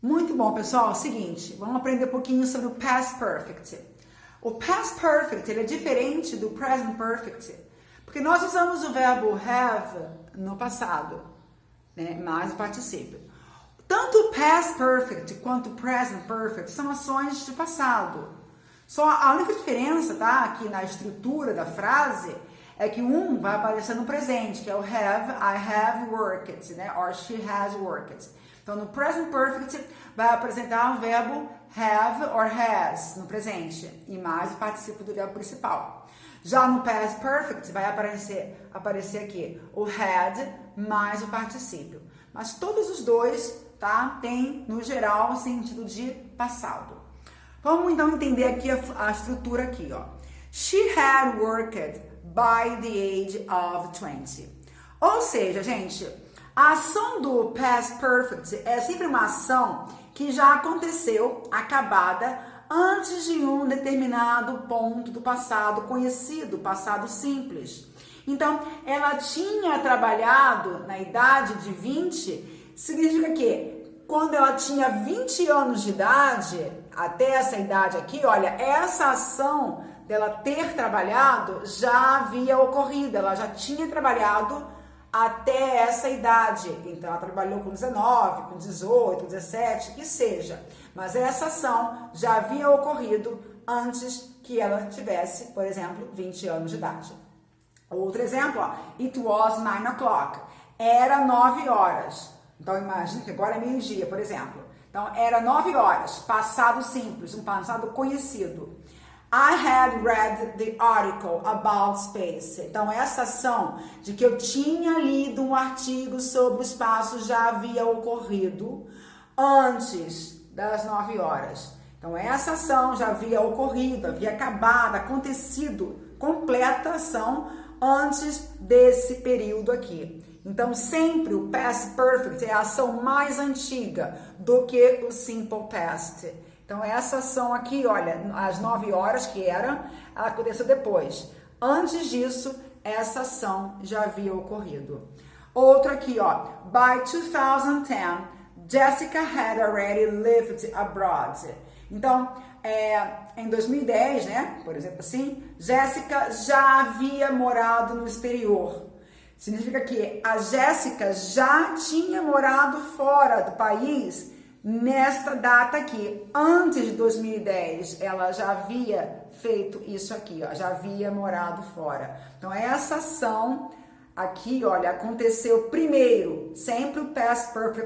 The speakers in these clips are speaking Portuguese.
Muito bom, pessoal. Seguinte, vamos aprender um pouquinho sobre o past perfect. O past perfect ele é diferente do present perfect, porque nós usamos o verbo have no passado, né, mais o particípio. Tanto o past perfect quanto o present perfect são ações de passado. Só a única diferença, tá, aqui na estrutura da frase é que um vai aparecer no presente, que é o have, I have worked, né, or she has worked. Então, no present perfect, vai apresentar o verbo have or has, no presente, e mais o particípio do verbo principal. Já no past perfect, vai aparecer aqui o had mais o particípio. Mas todos os dois, tá, tem, no geral, o sentido de passado. Vamos, então, entender aqui a estrutura aqui, ó. She had worked by the age of 20. Ou seja, gente, a ação do past perfect é sempre uma ação que já aconteceu, acabada, antes de um determinado ponto do passado conhecido, passado simples. Então, ela tinha trabalhado na idade de 20, significa que quando ela tinha 20 anos de idade, até essa idade aqui, olha, essa ação dela ter trabalhado já havia ocorrido, ela já tinha trabalhado até essa idade. Então, ela trabalhou com 19, com 18, 17, que seja. Mas essa ação já havia ocorrido antes que ela tivesse, por exemplo, 20 anos de idade. Outro exemplo, ó, it was 9 o'clock. Era 9 horas. Então, imagine que agora é meio-dia, por exemplo. Então, era 9 horas, passado simples, um passado conhecido. I had read the article about space. Então, essa ação de que eu tinha lido um artigo sobre o espaço já havia ocorrido antes das 9 horas. Então, essa ação já havia ocorrido, havia acabado, acontecido, completa ação antes desse período aqui. Então, sempre o past perfect é a ação mais antiga do que o simple past. Então, essa ação aqui, olha, às 9 horas que ela aconteceu depois. Antes disso, essa ação já havia ocorrido. Outro aqui, ó. By 2010, Jessica had already lived abroad. Então, em 2010, né, por exemplo assim, Jéssica já havia morado no exterior. Significa que a Jéssica já tinha morado fora do país nesta data aqui. Antes de 2010, ela já havia feito isso aqui, ó, já havia morado fora. Então, essa ação aqui, olha, aconteceu primeiro. Sempre o past perfect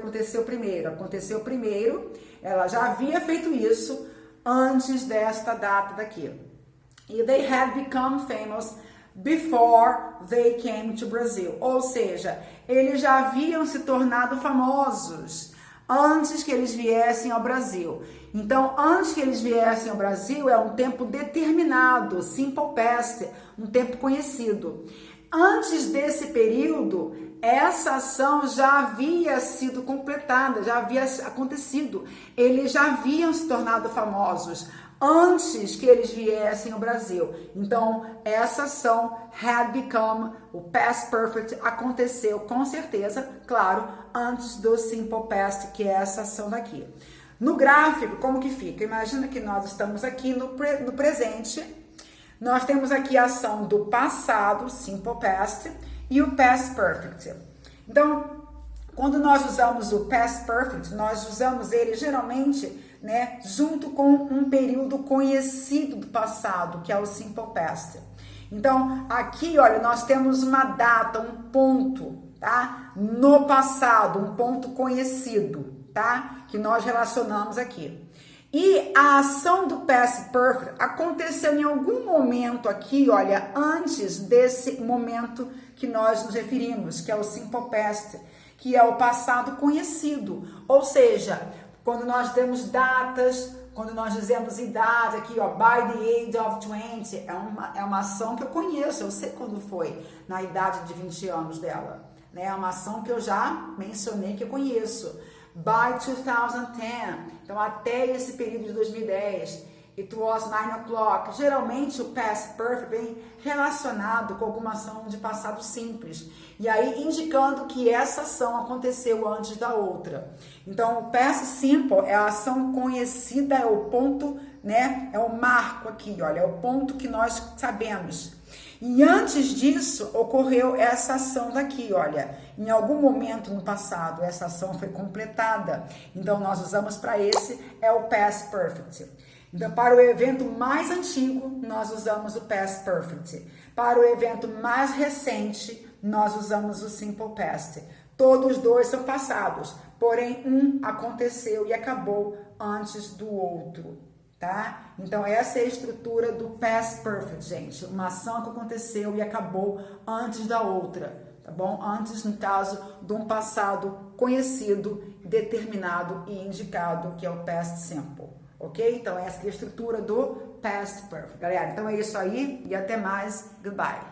aconteceu primeiro. Ela já havia feito isso antes desta data daqui. E they had become famous before they came to Brazil. Ou seja, eles já haviam se tornado famosos antes que eles viessem ao Brasil. Então, antes que eles viessem ao Brasil é um tempo determinado, simple past, um tempo conhecido. Antes desse período, essa ação já havia sido completada, já havia acontecido. Eles já haviam se tornado famosos antes que eles viessem ao Brasil. Então, essa ação had become, o past perfect, aconteceu com certeza, claro, antes do simple past, que é essa ação daqui. No gráfico, como que fica? Imagina que nós estamos aqui no presente. Nós temos aqui a ação do passado, simple past, e o past perfect. Então, quando nós usamos o past perfect, nós usamos ele geralmente, né, junto com um período conhecido do passado, que é o simple past. Então, aqui, olha, nós temos uma data, um ponto, tá? No passado, um ponto conhecido, tá? Que nós relacionamos aqui. E a ação do past perfect aconteceu em algum momento aqui, olha, antes desse momento que nós nos referimos, que é o simple past, que é o passado conhecido. Ou seja, quando nós temos datas, quando nós dizemos idade aqui, ó, by the age of 20, é uma ação que eu conheço, eu sei quando foi, na idade de 20 anos dela. Né? É uma ação que eu já mencionei que eu conheço. By 2010, então até esse período de 2010. It was 9 o'clock. Geralmente o past perfect vem relacionado com alguma ação de passado simples. E aí indicando que essa ação aconteceu antes da outra. Então o past simple é a ação conhecida, é o ponto, né? É o marco aqui, olha, é o ponto que nós sabemos. E antes disso ocorreu essa ação daqui, olha. Em algum momento no passado essa ação foi completada. Então nós usamos para esse é o past perfect. Então, para o evento mais antigo, nós usamos o past perfect. Para o evento mais recente, nós usamos o simple past. Todos dois são passados, porém um aconteceu e acabou antes do outro, tá? Então, essa é a estrutura do past perfect, gente. Uma ação que aconteceu e acabou antes da outra, tá bom? Antes, no caso, de um passado conhecido, determinado e indicado, que é o past simple. Ok? Então, essa é a estrutura do past perfect. Galera, então é isso aí e até mais. Goodbye.